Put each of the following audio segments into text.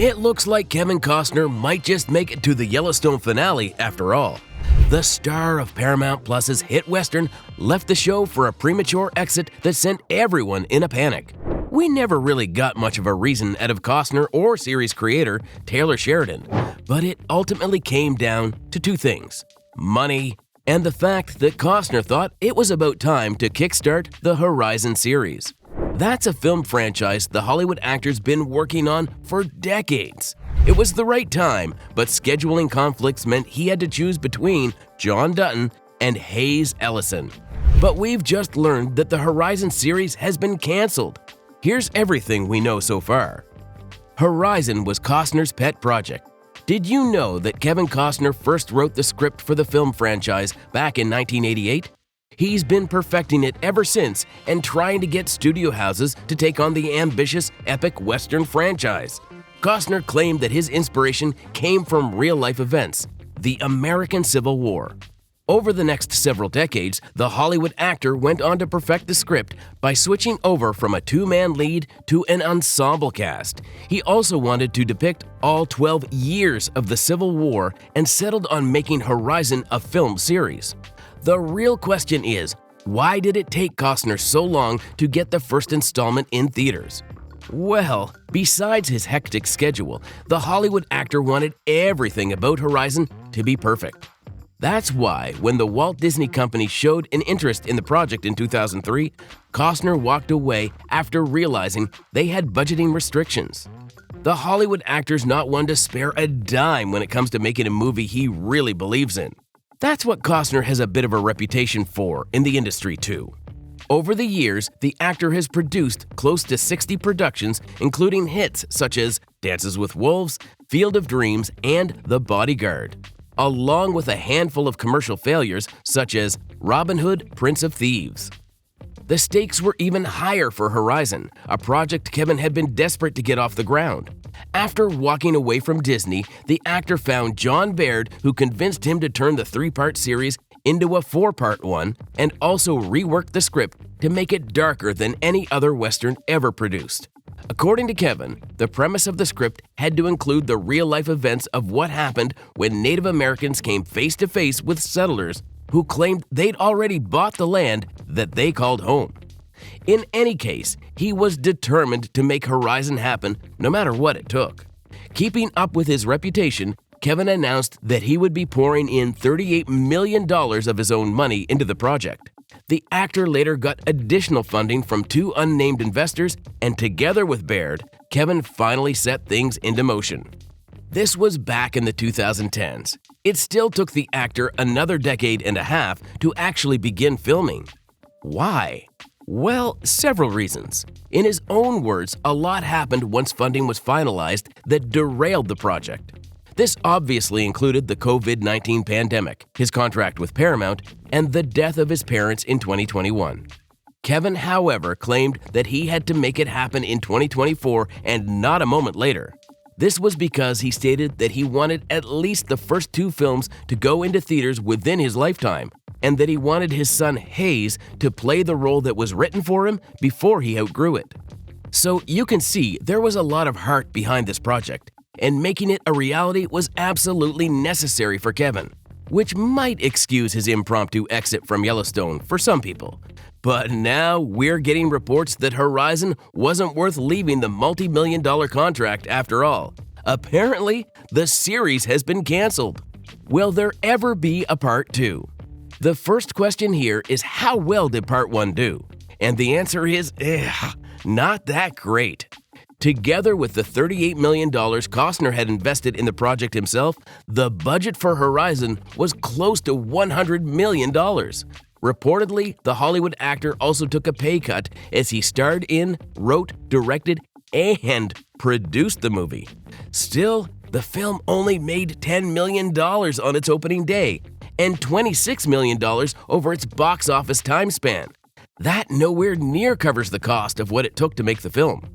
It looks like Kevin Costner might just make it to the Yellowstone finale after all. The star of Paramount Plus's hit western left the show for a premature exit that sent everyone in a panic. We never really got much of a reason out of Costner or series creator Taylor Sheridan, but it ultimately came down to two things: money and the fact that Costner thought it was about time to kickstart the Horizon series. That's a film franchise the Hollywood actor's been working on for decades. It was the right time, but scheduling conflicts meant he had to choose between John Dutton and Hayes Ellison. But we've just learned that the Horizon series has been canceled. Here's everything we know so far. Horizon was Costner's pet project. Did you know that Kevin Costner first wrote the script for the film franchise back in 1988? He's been perfecting it ever since and trying to get studio houses to take on the ambitious epic Western franchise. Costner claimed that his inspiration came from real-life events, the American Civil War. Over the next several decades, the Hollywood actor went on to perfect the script by switching over from a two-man lead to an ensemble cast. He also wanted to depict all 12 years of the Civil War and settled on making Horizon a film series. The real question is, why did it take Costner so long to get the first installment in theaters? Well, besides his hectic schedule, the Hollywood actor wanted everything about Horizon to be perfect. That's why, when the Walt Disney Company showed an interest in the project in 2003, Costner walked away after realizing they had budgeting restrictions. The Hollywood actor's not one to spare a dime when it comes to making a movie he really believes in. That's what Costner has a bit of a reputation for in the industry too. Over the years, the actor has produced close to 60 productions, including hits such as Dances with Wolves, Field of Dreams, and The Bodyguard, along with a handful of commercial failures such as Robin Hood, Prince of Thieves. The stakes were even higher for Horizon, a project Kevin had been desperate to get off the ground. After walking away from Disney, the actor found John Baird, who convinced him to turn the three-part series into a four-part one and also rework the script to make it darker than any other Western ever produced. According to Kevin, the premise of the script had to include the real-life events of what happened when Native Americans came face-to-face with settlers who claimed they'd already bought the land that they called home. In any case, he was determined to make Horizon happen no matter what it took. Keeping up with his reputation, Kevin announced that he would be pouring in $38 million of his own money into the project. The actor later got additional funding from two unnamed investors, and together with Baird, Kevin finally set things into motion. This was back in the 2010s. It still took the actor another decade and a half to actually begin filming. Why? Well, several reasons. In his own words, a lot happened once funding was finalized that derailed the project. This obviously included the COVID-19 pandemic, his contract with Paramount, and the death of his parents in 2021. Kevin, however, claimed that he had to make it happen in 2024 and not a moment later. This was because he stated that he wanted at least the first two films to go into theaters within his lifetime, and that he wanted his son Hayes to play the role that was written for him before he outgrew it. So you can see there was a lot of heart behind this project, and making it a reality was absolutely necessary for Kevin, which might excuse his impromptu exit from Yellowstone for some people. But now we're getting reports that Horizon wasn't worth leaving the multi-million-dollar contract after all. Apparently, the series has been canceled. Will there ever be a part 2? The first question here is, how well did part 1 do? And the answer is, not that great. Together with the $38 million Costner had invested in the project himself, the budget for Horizon was close to $100 million. Reportedly, the Hollywood actor also took a pay cut as he starred in, wrote, directed, and produced the movie. Still, the film only made $10 million on its opening day and $26 million over its box office time span. That nowhere near covers the cost of what it took to make the film.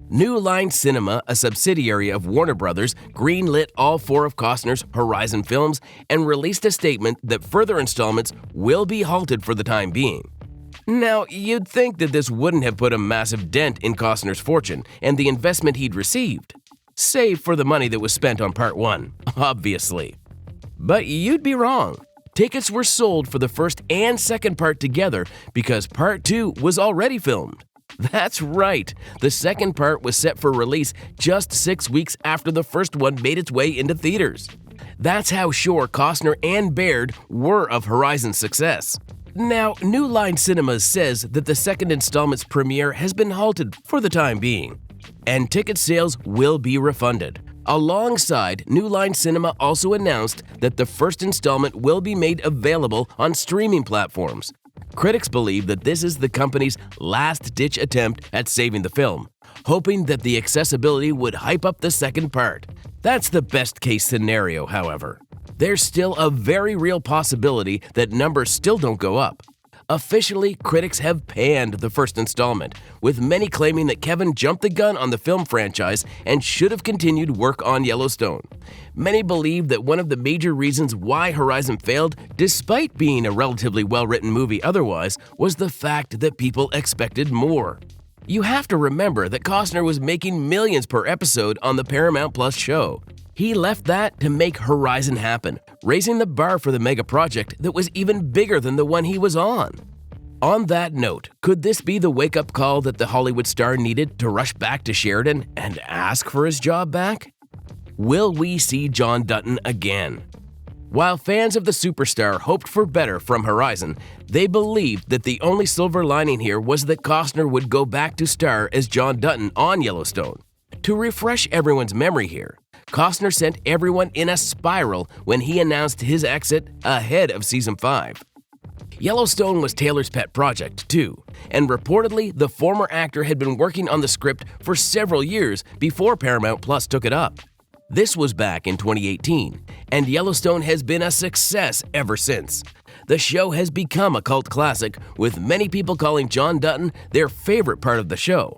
New Line Cinema, a subsidiary of Warner Brothers, greenlit all 4 of Costner's Horizon films and released a statement that further installments will be halted for the time being. Now, you'd think that this wouldn't have put a massive dent in Costner's fortune and the investment he'd received. save for the money that was spent on Part 1, obviously. But you'd be wrong. Tickets were sold for the first and second part together because Part 2 was already filmed. That's right, the second part was set for release just 6 weeks after the first one made its way into theaters. That's how sure Costner and Baird were of Horizon's success. Now, New Line Cinemas says that the second installment's premiere has been halted for the time being, and ticket sales will be refunded. Alongside, New Line Cinema also announced that the first installment will be made available on streaming platforms. Critics believe that this is the company's last-ditch attempt at saving the film, hoping that the accessibility would hype up the second part. That's the best-case scenario, however. There's still a very real possibility that numbers still don't go up. Officially, critics have panned the first installment, with many claiming that Kevin jumped the gun on the film franchise and should have continued work on Yellowstone. Many believe that one of the major reasons why Horizon failed, despite being a relatively well-written movie otherwise, was the fact that people expected more. You have to remember that Costner was making millions per episode on the Paramount Plus show. He left that to make Horizon happen, raising the bar for the mega project that was even bigger than the one he was on. On that note, could this be the wake-up call that the Hollywood star needed to rush back to Sheridan and ask for his job back? Will we see John Dutton again? While fans of the superstar hoped for better from Horizon, they believed that the only silver lining here was that Costner would go back to star as John Dutton on Yellowstone. To refresh everyone's memory here, Costner sent everyone in a spiral when he announced his exit ahead of Season 5. Yellowstone was Taylor's pet project, too, and reportedly the former actor had been working on the script for several years before Paramount Plus took it up. This was back in 2018, and Yellowstone has been a success ever since. The show has become a cult classic, with many people calling John Dutton their favorite part of the show,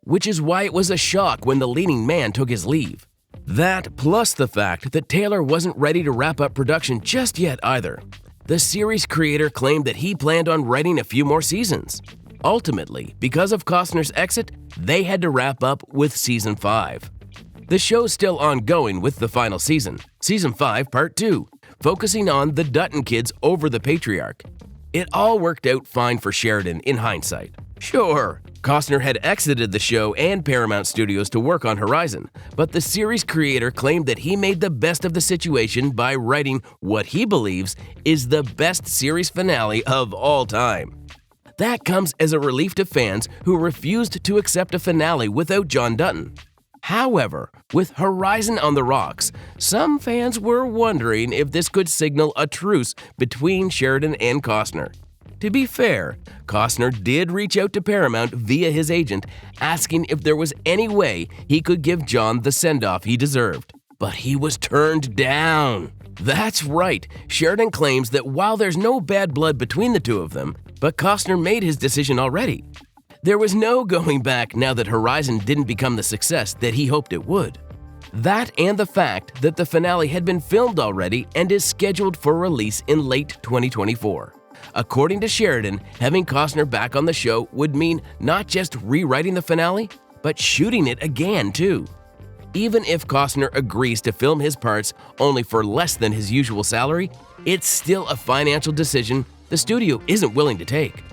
which is why it was a shock when the leading man took his leave. That, plus the fact that Taylor wasn't ready to wrap up production just yet either. The series creator claimed that he planned on writing a few more seasons. Ultimately, because of Costner's exit, they had to wrap up with Season 5. The show's still ongoing with the final season, Season 5, Part 2, focusing on the Dutton kids over the patriarch. It all worked out fine for Sheridan in hindsight. Sure, Costner had exited the show and Paramount Studios to work on Horizon, but the series creator claimed that he made the best of the situation by writing what he believes is the best series finale of all time. That comes as a relief to fans who refused to accept a finale without John Dutton. However, with Horizon on the rocks, some fans were wondering if this could signal a truce between Sheridan and Costner. To be fair, Costner did reach out to Paramount via his agent, asking if there was any way he could give John the send-off he deserved. But he was turned down. That's right, Sheridan claims that while there's no bad blood between the two of them, but Costner made his decision already. There was no going back now that Horizon didn't become the success that he hoped it would. That and the fact that the finale had been filmed already and is scheduled for release in late 2024. According to Sheridan, having Costner back on the show would mean not just rewriting the finale, but shooting it again too. Even if Costner agrees to film his parts only for less than his usual salary, it's still a financial decision the studio isn't willing to take.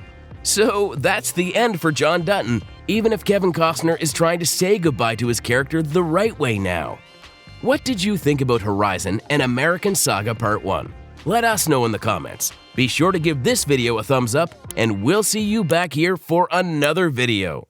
So that's the end for John Dutton, even if Kevin Costner is trying to say goodbye to his character the right way now. What did you think about Horizon and American Saga Part 1? Let us know in the comments. Be sure to give this video a thumbs up, and we'll see you back here for another video.